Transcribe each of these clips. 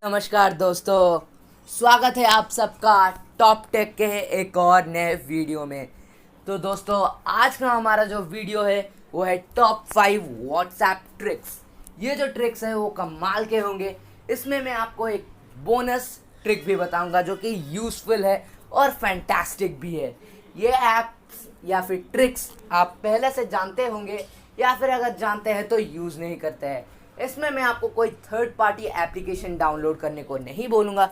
नमस्कार दोस्तों, स्वागत है आप सबका टॉप टेक के एक और नए वीडियो में। तो दोस्तों, आज का हमारा जो वीडियो है वो है टॉप 5 व्हाट्सएप ट्रिक्स। ये जो ट्रिक्स है वो कमाल के होंगे। इसमें मैं आपको एक बोनस ट्रिक भी बताऊंगा जो कि यूज़फुल है और फैंटास्टिक भी है। ये ऐप्स या फिर ट्रिक्स आप पहले से जानते होंगे या फिर अगर जानते हैं तो यूज़ नहीं करते हैं। इसमें मैं आपको कोई थर्ड पार्टी एप्लीकेशन डाउनलोड करने को नहीं बोलूँगा।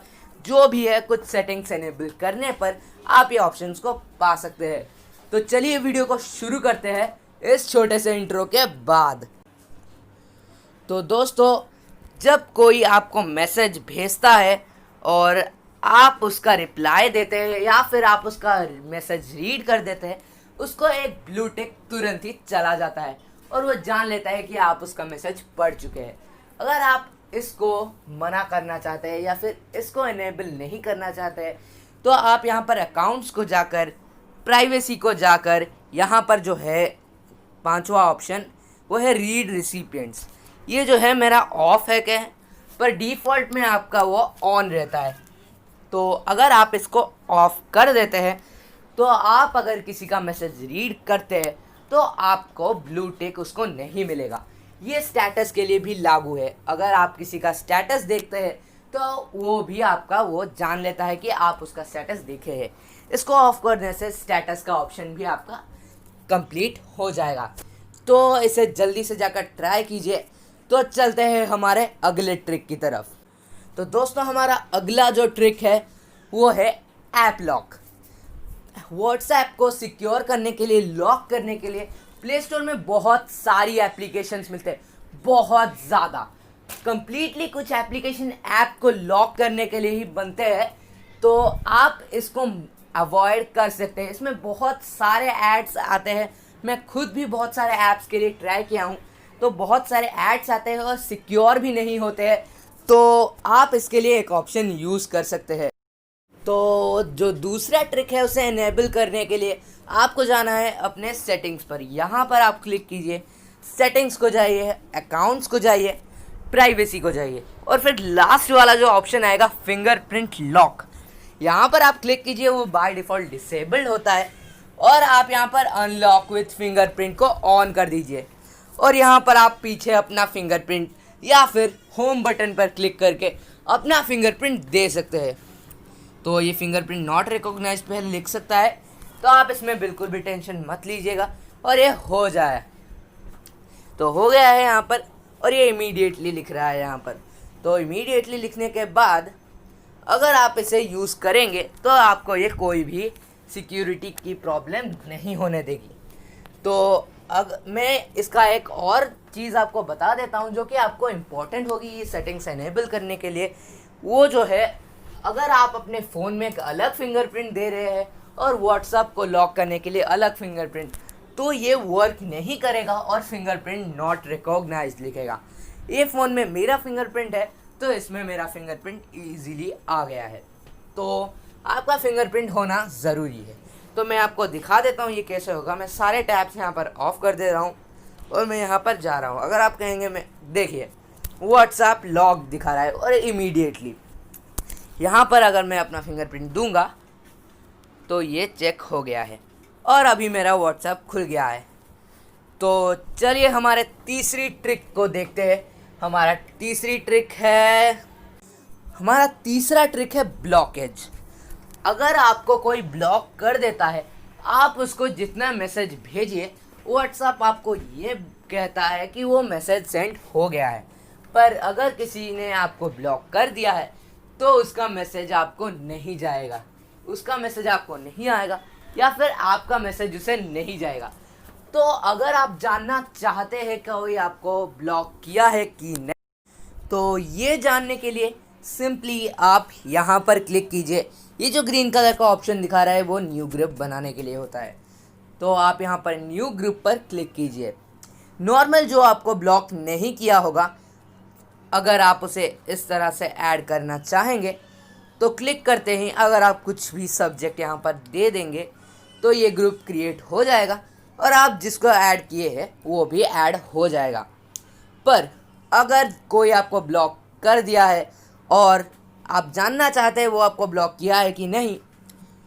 जो भी है कुछ सेटिंग्स एनेबल करने पर आप ये ऑप्शंस को पा सकते हैं। तो चलिए वीडियो को शुरू करते हैं इस छोटे से इंट्रो के बाद। तो दोस्तों, जब कोई आपको मैसेज भेजता है और आप उसका रिप्लाई देते हैं या फिर आप उसका मैसेज रीड कर देते हैं, उसको एक ब्लू टिक तुरंत ही चला जाता है और वो जान लेता है कि आप उसका मैसेज पढ़ चुके हैं। अगर आप इसको मना करना चाहते हैं या फिर इसको इनेबल नहीं करना चाहते हैं तो आप यहाँ पर अकाउंट्स को जाकर, प्राइवेसी को जाकर, यहाँ पर जो है पांचवा ऑप्शन वो है रीड रिसिपिएंट्स। ये जो है मेरा ऑफ है क्या, पर डिफ़ॉल्ट में आपका वो ऑन रहता है। तो अगर आप इसको ऑफ कर देते हैं तो आप अगर किसी का मैसेज रीड करते हैं तो आपको ब्लू टिक उसको नहीं मिलेगा। ये स्टेटस के लिए भी लागू है। अगर आप किसी का स्टेटस देखते हैं तो वो भी आपका वो जान लेता है कि आप उसका स्टेटस देखे हैं। इसको ऑफ करने से स्टेटस का ऑप्शन भी आपका कंप्लीट हो जाएगा। तो इसे जल्दी से जाकर ट्राई कीजिए। तो चलते हैं हमारे अगले ट्रिक की तरफ। तो दोस्तों, हमारा अगला जो ट्रिक है वो है ऐप लॉक। व्हाट्सएप को सिक्योर करने के लिए, लॉक करने के लिए प्ले स्टोर में बहुत सारी एप्लीकेशंस मिलते हैं, बहुत ज़्यादा। कंप्लीटली कुछ एप्लीकेशन ऐप को लॉक करने के लिए ही बनते हैं, तो आप इसको अवॉइड कर सकते हैं। इसमें बहुत सारे एड्स आते हैं। मैं खुद भी बहुत सारे ऐप्स के लिए ट्राई किया हूँ, तो बहुत सारे एड्स आते हैं और सिक्योर भी नहीं होते हैं। तो आप इसके लिए एक ऑप्शन यूज़ कर सकते हैं। तो जो दूसरा ट्रिक है उसे इनेबल करने के लिए आपको जाना है अपने सेटिंग्स पर। यहाँ पर आप क्लिक कीजिए, सेटिंग्स को जाइए, अकाउंट्स को जाइए, प्राइवेसी को जाइए और फिर लास्ट वाला जो ऑप्शन आएगा फिंगरप्रिंट लॉक, यहाँ पर आप क्लिक कीजिए। वो बाय डिफ़ॉल्ट डिसेबल्ड होता है और आप यहाँ पर अनलॉक विथ फिंगरप्रिंट को ऑन कर दीजिए और यहाँ पर आप पीछे अपना फिंगरप्रिंट या फिर होम बटन पर क्लिक करके अपना फिंगरप्रिंट दे सकते हैं। तो ये फिंगरप्रिंट नॉट रिकॉग्नाइज पे लिख सकता है, तो आप इसमें बिल्कुल भी टेंशन मत लीजिएगा और ये हो जाए। तो हो गया है यहाँ पर और ये इमीडिएटली लिख रहा है यहाँ पर। तो इमीडिएटली लिखने के बाद अगर आप इसे यूज़ करेंगे तो आपको ये कोई भी सिक्योरिटी की प्रॉब्लम नहीं होने देगी। तो मैं इसका एक और चीज़ आपको बता देता हूँ जो कि आपको इम्पोर्टेंट होगी ये सेटिंग्स एनेबल करने के लिए। वो जो है, अगर आप अपने फ़ोन में एक अलग फिंगरप्रिंट दे रहे हैं और व्हाट्सएप को लॉक करने के लिए अलग फिंगरप्रिंट, तो ये वर्क नहीं करेगा और फिंगरप्रिंट नॉट रिकॉग्नाइज्ड लिखेगा। ये फ़ोन में मेरा फिंगरप्रिंट है तो इसमें मेरा फिंगरप्रिंट इजीली आ गया है। तो आपका फिंगरप्रिंट होना ज़रूरी है। तो मैं आपको दिखा देता हूँ ये कैसे होगा। मैं सारे टैब्स यहाँ पर ऑफ कर दे रहा हूँ और मैं यहाँ पर जा रहा हूँ। अगर आप कहेंगे, मैं देखिए व्हाट्सएप लॉक दिखा रहा है और इमीडिएटली यहाँ पर अगर मैं अपना फिंगरप्रिंट दूंगा तो ये चेक हो गया है और अभी मेरा व्हाट्सएप खुल गया है। तो चलिए हमारे तीसरी ट्रिक को देखते हैं। हमारा तीसरा ट्रिक है ब्लॉकेज। अगर आपको कोई ब्लॉक कर देता है, आप उसको जितना मैसेज भेजिए, व्हाट्सएप आपको ये कहता है कि वो मैसेज सेंड हो गया है। पर अगर किसी ने आपको ब्लॉक कर दिया है तो उसका मैसेज आपको नहीं जाएगा, उसका मैसेज आपको नहीं आएगा या फिर आपका मैसेज उसे नहीं जाएगा। तो अगर आप जानना चाहते हैं कि कोई आपको ब्लॉक किया है कि नहीं, तो ये जानने के लिए सिंपली आप यहाँ पर क्लिक कीजिए। ये जो ग्रीन कलर का ऑप्शन दिखा रहा है वो न्यू ग्रुप बनाने के लिए होता है। तो आप यहाँ पर न्यू ग्रुप पर क्लिक कीजिए। नॉर्मल जो आपको ब्लॉक नहीं किया होगा, अगर आप उसे इस तरह से ऐड करना चाहेंगे तो क्लिक करते ही अगर आप कुछ भी सब्जेक्ट यहाँ पर दे देंगे तो ये ग्रुप क्रिएट हो जाएगा और आप जिसको ऐड किए हैं वो भी ऐड हो जाएगा। पर अगर कोई आपको ब्लॉक कर दिया है और आप जानना चाहते हैं वो आपको ब्लॉक किया है कि नहीं,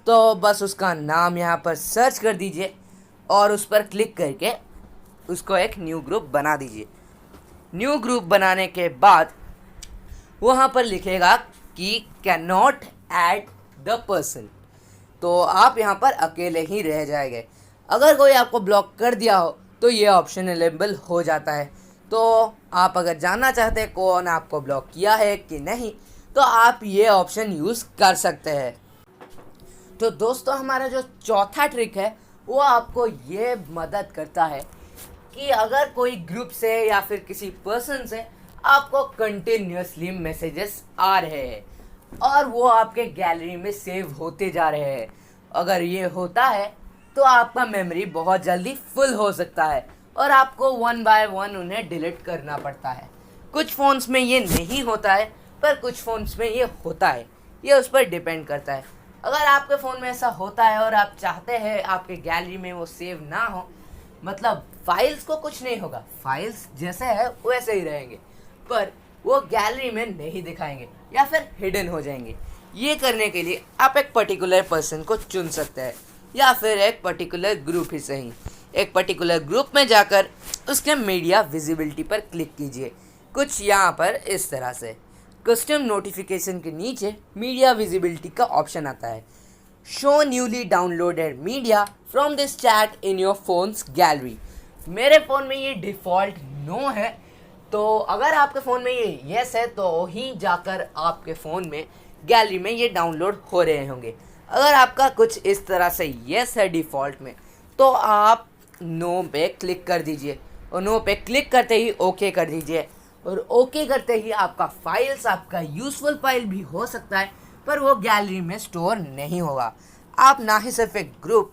तो बस उसका नाम यहाँ पर सर्च कर दीजिए और उस पर क्लिक करके उसको एक न्यू ग्रुप बना दीजिए। न्यू ग्रुप बनाने के बाद वहाँ पर लिखेगा कि can not add the person, तो आप यहाँ पर अकेले ही रह जाएंगे। अगर कोई आपको ब्लॉक कर दिया हो तो ये ऑप्शन अवेलेबल हो जाता है। तो आप अगर जानना चाहते हैं कौन आपको ब्लॉक किया है कि नहीं, तो आप ये ऑप्शन यूज़ कर सकते हैं। तो दोस्तों हमारा जो चौथा ट्रिक है वो आपको ये मदद करता है कि अगर कोई ग्रुप से या फिर किसी पर्सन से आपको कंटिन्यूसली मैसेजेस आ रहे हैं और वो आपके गैलरी में सेव होते जा रहे हैं, अगर ये होता है तो आपका मेमोरी बहुत जल्दी फुल हो सकता है और आपको वन बाय वन उन्हें डिलीट करना पड़ता है। कुछ फ़ोन्स में ये नहीं होता है पर कुछ फ़ोन्स में ये होता है, ये उस पर डिपेंड करता है। अगर आपके फ़ोन में ऐसा होता है और आप चाहते हैं आपके गैलरी में वो सेव ना हो, मतलब फाइल्स को कुछ नहीं होगा, फाइल्स जैसे है वैसे ही रहेंगे, पर वो गैलरी में नहीं दिखाएंगे या फिर हिडन हो जाएंगे। ये करने के लिए आप एक पर्टिकुलर पर्सन को चुन सकते हैं या फिर एक पर्टिकुलर ग्रुप ही सही। एक पर्टिकुलर ग्रुप में जाकर उसके मीडिया विजिबिलिटी पर क्लिक कीजिए, कुछ यहाँ पर इस तरह से। कस्टम नोटिफिकेशन के नीचे मीडिया विजिबिलिटी का ऑप्शन आता है। Show newly downloaded media from this chat in your phones gallery. मेरे फ़ोन में ये डिफ़ॉल्ट नो है, तो अगर आपके फ़ोन में ये येस है तो ही जाकर आपके फ़ोन में गैलरी में ये डाउनलोड हो रहे होंगे। अगर आपका कुछ इस तरह से येस है डिफ़ॉल्ट में, तो आप नो पे क्लिक कर दीजिए और नो पे क्लिक करते ही ओके कर दीजिए, और ओके करते ही आपका फाइल्स, आपका यूज़फुल फाइल भी हो सकता है पर वो गैलरी में स्टोर नहीं होगा। आप ना ही सिर्फ एक ग्रुप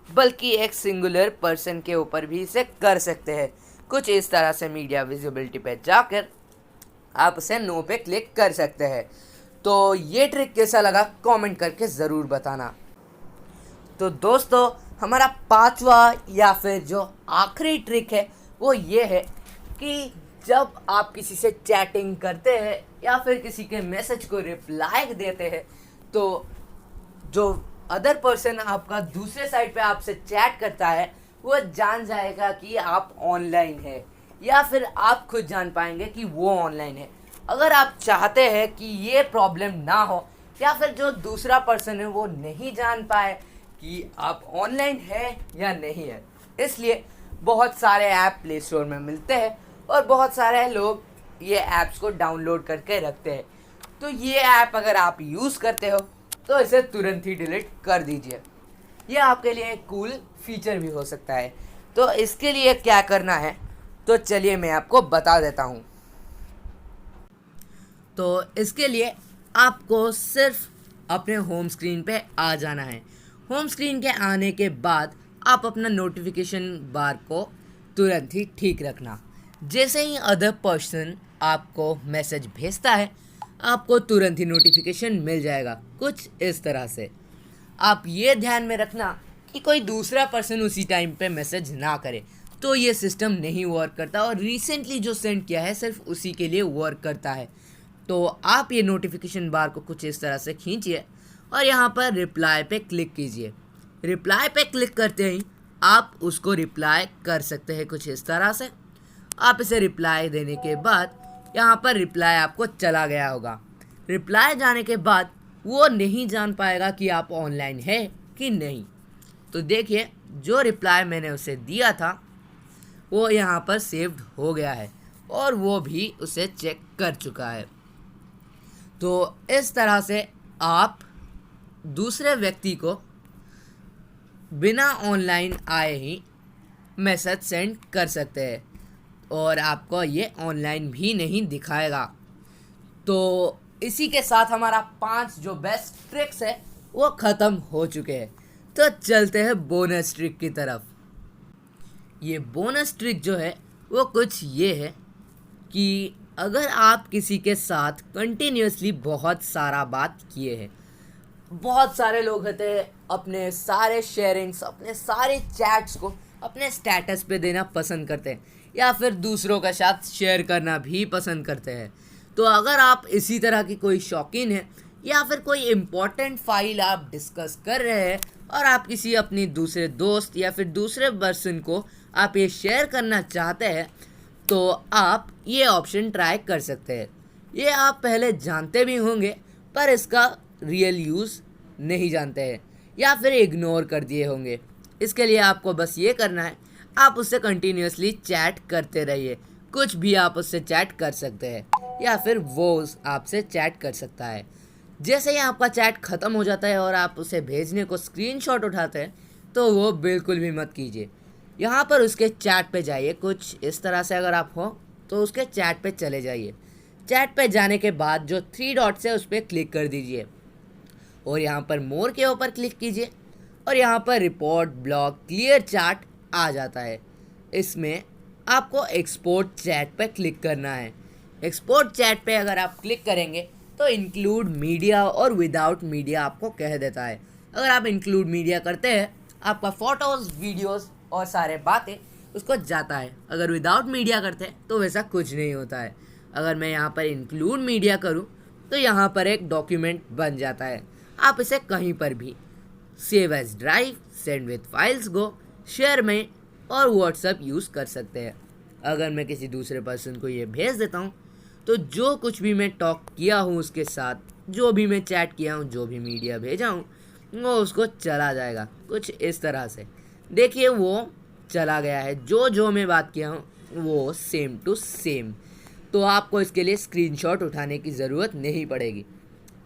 बल्कि एक सिंगुलर पर्सन के ऊपर भी इसे कर सकते हैं। कुछ इस तरह से मीडिया विजिबिलिटी पे जाकर आप उसे नो पे क्लिक कर सकते हैं। तो ये ट्रिक कैसा लगा कमेंट करके ज़रूर बताना। तो दोस्तों हमारा पांचवा या फिर जो आखिरी ट्रिक है वो ये है कि जब आप किसी से चैटिंग करते हैं या फिर किसी के मैसेज को रिप्लाई देते हैं, तो जो अदर पर्सन आपका दूसरे साइड पे आपसे चैट करता है वो जान जाएगा कि आप ऑनलाइन है, या फिर आप खुद जान पाएंगे कि वो ऑनलाइन है। अगर आप चाहते हैं कि ये प्रॉब्लम ना हो या फिर जो दूसरा पर्सन है वो नहीं जान पाए कि आप ऑनलाइन है या नहीं है, इसलिए बहुत सारे ऐप प्ले स्टोर में मिलते हैं और बहुत सारे लोग ये ऐप्स को डाउनलोड करके रखते हैं। तो ये ऐप अगर आप यूज़ करते हो तो इसे तुरंत ही डिलीट कर दीजिए। ये आपके लिए एक कूल फीचर भी हो सकता है। तो इसके लिए क्या करना है, तो चलिए मैं आपको बता देता हूँ। तो इसके लिए आपको सिर्फ अपने होम स्क्रीन पे आ जाना है। होम स्क्रीन के आने के बाद आप अपना नोटिफिकेशन बार को तुरंत ही ठीक रखना। जैसे ही अदर पर्सन आपको मैसेज भेजता है आपको तुरंत ही नोटिफिकेशन मिल जाएगा, कुछ इस तरह से। आप ये ध्यान में रखना कि कोई दूसरा पर्सन उसी टाइम पे मैसेज ना करे, तो ये सिस्टम नहीं वर्क करता, और रिसेंटली जो सेंड किया है सिर्फ उसी के लिए वर्क करता है। तो आप ये नोटिफिकेशन बार को कुछ इस तरह से खींचिए और यहाँ पर रिप्लाई पे क्लिक कीजिए। रिप्लाई पे क्लिक करते ही आप उसको रिप्लाई कर सकते हैं कुछ इस तरह से। आप इसे रिप्लाई देने के बाद यहाँ पर रिप्लाई आपको चला गया होगा। रिप्लाई जाने के बाद वो नहीं जान पाएगा कि आप ऑनलाइन है कि नहीं। तो देखिए जो रिप्लाई मैंने उसे दिया था वो यहाँ पर सेव्ड हो गया है और वो भी उसे चेक कर चुका है। तो इस तरह से आप दूसरे व्यक्ति को बिना ऑनलाइन आए ही मैसेज सेंड कर सकते हैं और आपको ये ऑनलाइन भी नहीं दिखाएगा। तो इसी के साथ हमारा 5 जो बेस्ट ट्रिक्स है वो ख़त्म हो चुके हैं। तो चलते हैं बोनस ट्रिक की तरफ। ये बोनस ट्रिक जो है वो कुछ ये है कि अगर आप किसी के साथ कंटिन्यूसली बहुत सारा बात किए हैं, बहुत सारे लोग होते हैं अपने सारे शेयरिंग्स, अपने सारे चैट्स को अपने स्टेटस पे देना पसंद करते हैं या फिर दूसरों के साथ शेयर करना भी पसंद करते हैं। तो अगर आप इसी तरह की कोई शौकीन है या फिर कोई इम्पोर्टेंट फाइल आप डिस्कस कर रहे हैं और आप किसी अपनी दूसरे दोस्त या फिर दूसरे पर्सन को आप ये शेयर करना चाहते हैं, तो आप ये ऑप्शन ट्राई कर सकते हैं। ये आप पहले जानते भी होंगे पर इसका रियल यूज़ नहीं जानते हैं या फिर इग्नोर कर दिए होंगे। इसके लिए आपको बस ये करना है, आप उससे कंटिन्यूसली चैट करते रहिए। कुछ भी आप उससे चैट कर सकते हैं या फिर वो आपसे चैट कर सकता है। जैसे ही आपका चैट ख़त्म हो जाता है और आप उसे भेजने को स्क्रीनशॉट उठाते हैं, तो वो बिल्कुल भी मत कीजिए। यहाँ पर उसके चैट पे जाइए। कुछ इस तरह से अगर आप हो तो उसके चैट पे चले जाइए। चैट पे जाने के बाद जो 3 डॉट्स है उस पर क्लिक कर दीजिए और यहाँ पर मोर के ऊपर क्लिक कीजिए और यहाँ पर रिपोर्ट ब्लॉक क्लियर चैट आ जाता है। इसमें आपको एक्सपोर्ट चैट पे क्लिक करना है। एक्सपोर्ट चैट पे अगर आप क्लिक करेंगे तो इंक्लूड मीडिया और विदाउट मीडिया आपको कह देता है। अगर आप इंक्लूड मीडिया करते हैं, आपका फ़ोटोज़, वीडियोज़ और सारे बातें उसको जाता है। अगर विदाउट मीडिया करते हैं तो वैसा कुछ नहीं होता है। अगर मैं यहाँ पर इंक्लूड मीडिया करूँ तो यहाँ पर एक डॉक्यूमेंट बन जाता है। आप इसे कहीं पर भी save as drive, send with files go, share में और व्हाट्सएप यूज़ कर सकते हैं। अगर मैं किसी दूसरे पर्सन को ये भेज देता हूँ तो जो कुछ भी मैं टॉक किया हूँ उसके साथ, जो भी मैं चैट किया हूँ, जो भी मीडिया भेजा हूँ, वो उसको चला जाएगा। कुछ इस तरह से देखिए वो चला गया है। जो जो मैं बात किया हूँ वो सेम टू सेम। तो आपको इसके लिए स्क्रीनशॉट उठाने की ज़रूरत नहीं पड़ेगी।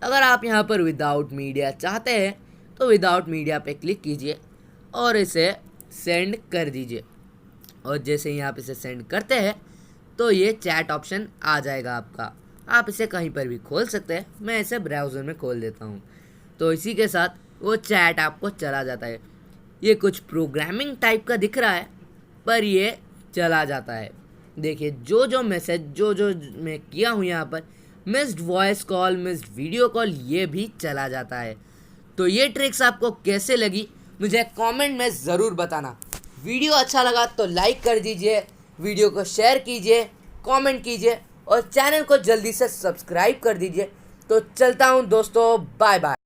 अगर आप यहाँ पर विदाउट मीडिया चाहते हैं तो विदाउट मीडिया पे क्लिक कीजिए और इसे सेंड कर दीजिए। और जैसे ही आप इसे सेंड करते हैं तो ये चैट ऑप्शन आ जाएगा आपका। आप इसे कहीं पर भी खोल सकते हैं। मैं इसे ब्राउज़र में खोल देता हूँ। तो इसी के साथ वो चैट आपको चला जाता है। ये कुछ प्रोग्रामिंग टाइप का दिख रहा है पर ये चला जाता है। देखिए जो जो मैसेज जो मैं किया हूँ यहाँ पर, missed voice call, missed video call, ये भी चला जाता है। तो ये ट्रिक्स आपको कैसे लगी मुझे कमेंट में ज़रूर बताना। वीडियो अच्छा लगा तो लाइक कर दीजिए, वीडियो को शेयर कीजिए, कमेंट कीजिए और चैनल को जल्दी से सब्सक्राइब कर दीजिए। तो चलता हूँ दोस्तों, बाय बाय।